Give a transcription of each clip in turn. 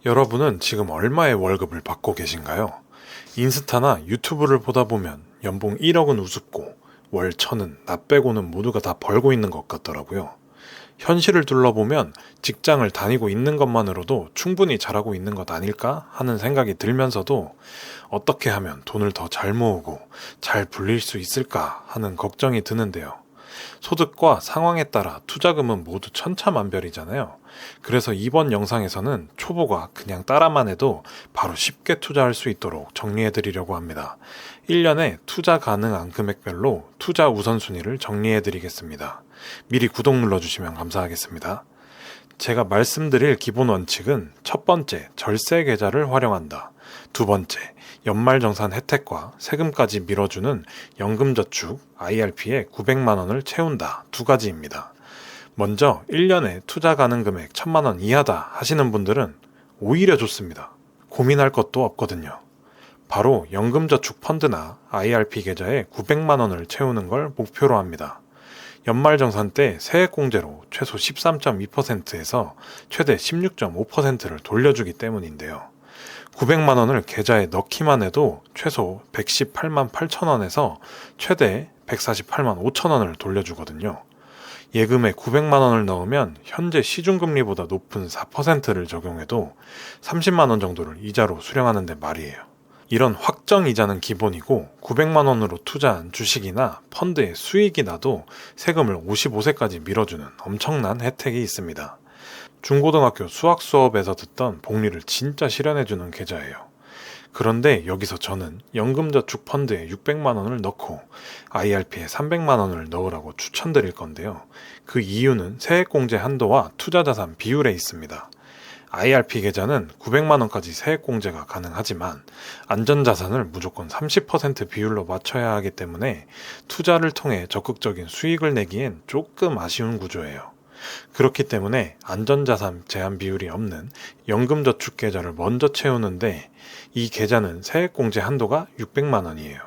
여러분은 지금 얼마의 월급을 받고 계신가요? 인스타나 유튜브를 보다 보면 연봉 1억은 우습고 월 1000은 나 빼고는 모두가 다 벌고 있는 것 같더라고요. 현실을 둘러보면 직장을 다니고 있는 것만으로도 충분히 잘하고 있는 것 아닐까 하는 생각이 들면서도 어떻게 하면 돈을 더 잘 모으고 잘 불릴 수 있을까 하는 걱정이 드는데요. 소득과 상황에 따라 투자금은 모두 천차만별이잖아요. 그래서 이번 영상에서는 초보가 그냥 따라만 해도 바로 쉽게 투자할 수 있도록 정리해 드리려고 합니다. 1년에 투자 가능한 금액별로 투자 우선순위를 정리해 드리겠습니다. 미리 구독 눌러주시면 감사하겠습니다. 제가 말씀드릴 기본 원칙은 첫 번째, 절세 계좌를 활용한다. 두 번째, 연말정산 혜택과 세금까지 밀어주는 연금저축 IRP에 900만 원을 채운다. 두 가지입니다. 먼저 1년에 투자 가능 금액 1000만 원 이하다 하시는 분들은 오히려 좋습니다. 고민할 것도 없거든요. 바로 연금저축 펀드나 IRP 계좌에 900만 원을 채우는 걸 목표로 합니다. 연말정산 때 세액공제로 최소 13.2%에서 최대 16.5%를 돌려주기 때문인데요. 900만 원을 계좌에 넣기만 해도 최소 118만 8천 원에서 최대 148만 5천 원을 돌려주거든요. 예금에 900만 원을 넣으면 현재 시중금리보다 높은 4%를 적용해도 30만 원 정도를 이자로 수령하는데 말이에요. 이런 확정 이자는 기본이고 900만 원으로 투자한 주식이나 펀드의 수익이 나도 세금을 55세까지 밀어주는 엄청난 혜택이 있습니다. 중고등학교 수학 수업에서 듣던 복리를 진짜 실현해주는 계좌예요. 그런데 여기서 저는 연금저축 펀드에 600만 원을 넣고 IRP에 300만 원을 넣으라고 추천드릴 건데요. 그 이유는 세액공제 한도와 투자자산 비율에 있습니다. IRP 계좌는 900만 원까지 세액공제가 가능하지만 안전자산을 무조건 30% 비율로 맞춰야 하기 때문에 투자를 통해 적극적인 수익을 내기엔 조금 아쉬운 구조예요. 그렇기 때문에 안전자산 제한 비율이 없는 연금저축 계좌를 먼저 채우는데 이 계좌는 세액공제 한도가 600만 원이에요.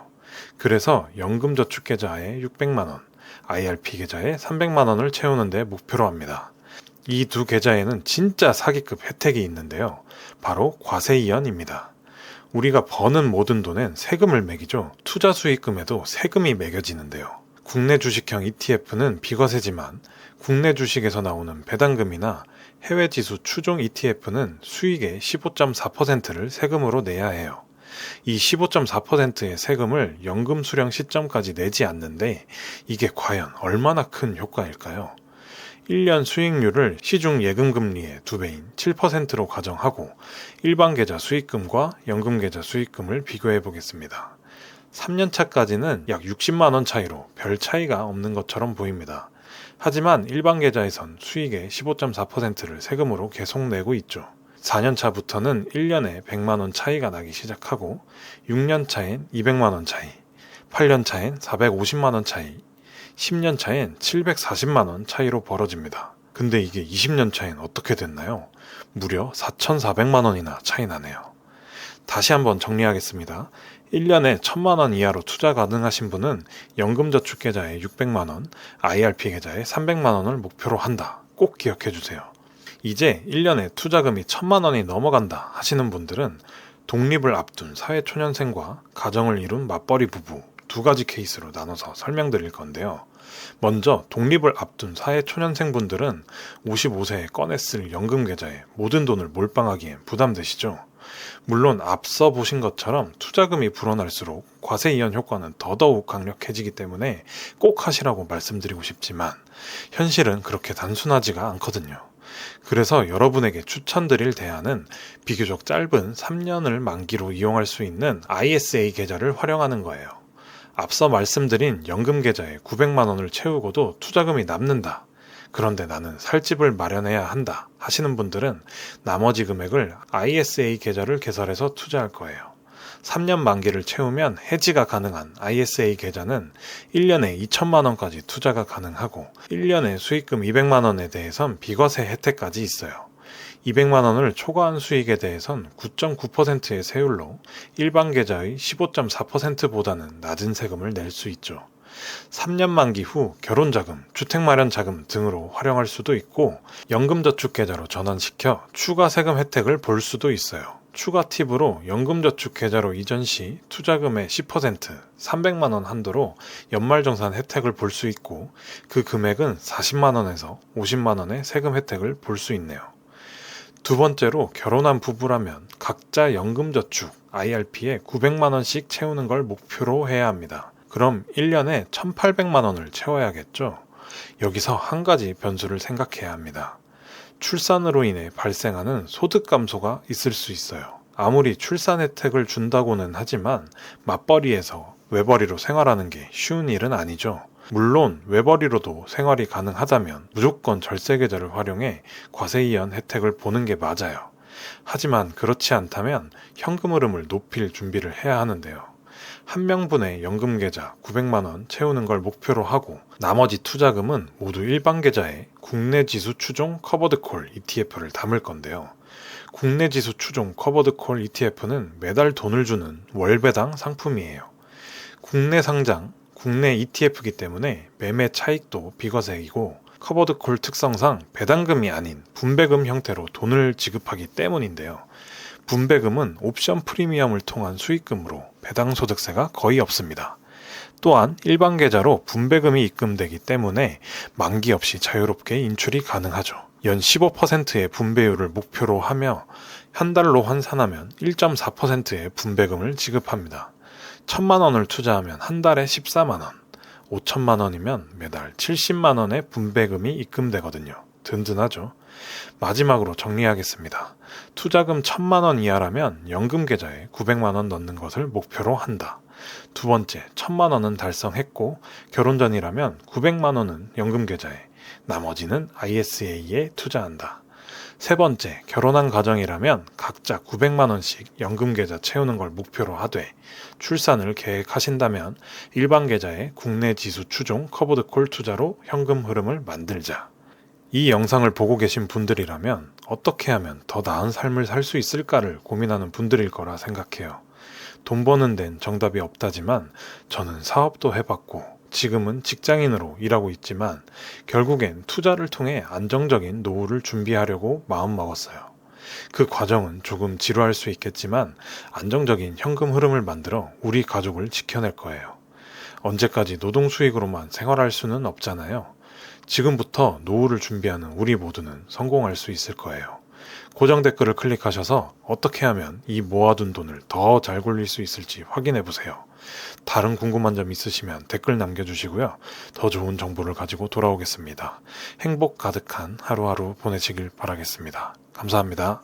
그래서 연금저축 계좌에 600만 원, IRP 계좌에 300만 원을 채우는데 목표로 합니다. 이 두 계좌에는 진짜 사기급 혜택이 있는데요. 바로 과세이연입니다. 우리가 버는 모든 돈엔 세금을 매기죠. 투자 수익금에도 세금이 매겨지는데요. 국내 주식형 ETF는 비과세지만 국내 주식에서 나오는 배당금이나 해외 지수 추종 ETF는 수익의 15.4%를 세금으로 내야 해요. 이 15.4%의 세금을 연금 수령 시점까지 내지 않는데 이게 과연 얼마나 큰 효과일까요? 1년 수익률을 시중 예금금리의 2배인 7%로 가정하고 일반 계좌 수익금과 연금 계좌 수익금을 비교해 보겠습니다. 3년차까지는 약 60만 원 차이로 별 차이가 없는 것처럼 보입니다. 하지만 일반 계좌에선 수익의 15.4%를 세금으로 계속 내고 있죠. 4년차부터는 1년에 100만 원 차이가 나기 시작하고 6년차엔 200만 원 차이, 8년차엔 450만 원 차이, 10년 차엔 740만 원 차이로 벌어집니다. 근데 이게 20년 차엔 어떻게 됐나요? 무려 4,400만 원이나 차이 나네요. 다시 한번 정리하겠습니다. 1년에 1000만 원 이하로 투자 가능하신 분은 연금저축 계좌에 600만 원, IRP 계좌에 300만 원을 목표로 한다. 꼭 기억해 주세요. 이제 1년에 투자금이 1000만 원이 넘어간다 하시는 분들은 독립을 앞둔 사회초년생과 가정을 이룬 맞벌이 부부 두 가지 케이스로 나눠서 설명드릴 건데요. 먼저 독립을 앞둔 사회초년생분들은 55세에 꺼냈을 연금계좌에 모든 돈을 몰빵하기엔 부담되시죠? 물론 앞서 보신 것처럼 투자금이 불어날수록 과세이연 효과는 더더욱 강력해지기 때문에 꼭 하시라고 말씀드리고 싶지만 현실은 그렇게 단순하지가 않거든요. 그래서 여러분에게 추천드릴 대안은 비교적 짧은 3년을 만기로 이용할 수 있는 ISA 계좌를 활용하는 거예요. 앞서 말씀드린 연금 계좌에 900만 원을 채우고도 투자금이 남는다. 그런데 나는 살 집을 마련해야 한다 하시는 분들은 나머지 금액을 ISA 계좌를 개설해서 투자할 거예요. 3년 만기를 채우면 해지가 가능한 ISA 계좌는 1년에 2천만 원까지 투자가 가능하고 1년에 수익금 200만 원에 대해선 비과세 혜택까지 있어요. 200만 원을 초과한 수익에 대해선 9.9%의 세율로 일반 계좌의 15.4%보다는 낮은 세금을 낼 수 있죠. 3년 만기 후 결혼자금, 주택마련자금 등으로 활용할 수도 있고 연금저축계좌로 전환시켜 추가 세금 혜택을 볼 수도 있어요. 추가 팁으로 연금저축계좌로 이전 시 투자금의 10%, 300만 원 한도로 연말정산 혜택을 볼 수 있고 그 금액은 40만 원에서 50만 원의 세금 혜택을 볼 수 있네요. 두 번째로 결혼한 부부라면 각자 연금저축 IRP에 900만 원씩 채우는 걸 목표로 해야 합니다. 그럼 1년에 1,800만 원을 채워야겠죠? 여기서 한 가지 변수를 생각해야 합니다. 출산으로 인해 발생하는 소득 감소가 있을 수 있어요. 아무리 출산 혜택을 준다고는 하지만 맞벌이에서 외벌이로 생활하는 게 쉬운 일은 아니죠. 물론 외벌이로도 생활이 가능하다면 무조건 절세계좌를 활용해 과세이연 혜택을 보는 게 맞아요. 하지만 그렇지 않다면 현금 흐름을 높일 준비를 해야 하는데요. 한 명분의 연금계좌 900만 원 채우는 걸 목표로 하고 나머지 투자금은 모두 일반 계좌에 국내 지수 추종 커버드콜 ETF를 담을 건데요. 국내 지수 추종 커버드콜 ETF는 매달 돈을 주는 월배당 상품이에요. 국내 상장, 국내 ETF이기 때문에 매매 차익도 비과세이고 커버드콜 특성상 배당금이 아닌 분배금 형태로 돈을 지급하기 때문인데요. 분배금은 옵션 프리미엄을 통한 수익금으로 배당소득세가 거의 없습니다. 또한 일반 계좌로 분배금이 입금되기 때문에 만기 없이 자유롭게 인출이 가능하죠. 연 15%의 분배율을 목표로 하며 한 달로 환산하면 1.4%의 분배금을 지급합니다. 1,000만 원을 투자하면 한 달에 14만 원, 5천만 원이면 매달 70만 원의 분배금이 입금되거든요. 든든하죠. 마지막으로 정리하겠습니다. 투자금 1,000만 원 이하라면 연금 계좌에 900만 원 넣는 것을 목표로 한다. 두 번째, 1,000만 원은 달성했고 결혼 전이라면 900만 원은 연금 계좌에, 나머지는 ISA에 투자한다. 세 번째, 결혼한 가정이라면 각자 900만 원씩 연금 계좌 채우는 걸 목표로 하되 출산을 계획하신다면 일반 계좌에 국내 지수 추종 커버드콜 투자로 현금 흐름을 만들자. 이 영상을 보고 계신 분들이라면 어떻게 하면 더 나은 삶을 살 수 있을까를 고민하는 분들일 거라 생각해요. 돈 버는 데는 정답이 없다지만 저는 사업도 해봤고 지금은 직장인으로 일하고 있지만 결국엔 투자를 통해 안정적인 노후를 준비하려고 마음먹었어요. 그 과정은 조금 지루할 수 있겠지만 안정적인 현금 흐름을 만들어 우리 가족을 지켜낼 거예요. 언제까지 노동 수익으로만 생활할 수는 없잖아요. 지금부터 노후를 준비하는 우리 모두는 성공할 수 있을 거예요. 고정 댓글을 클릭하셔서 어떻게 하면 이 모아둔 돈을 더 잘 굴릴 수 있을지 확인해 보세요. 다른 궁금한 점 있으시면 댓글 남겨주시고요. 더 좋은 정보를 가지고 돌아오겠습니다. 행복 가득한 하루하루 보내시길 바라겠습니다. 감사합니다.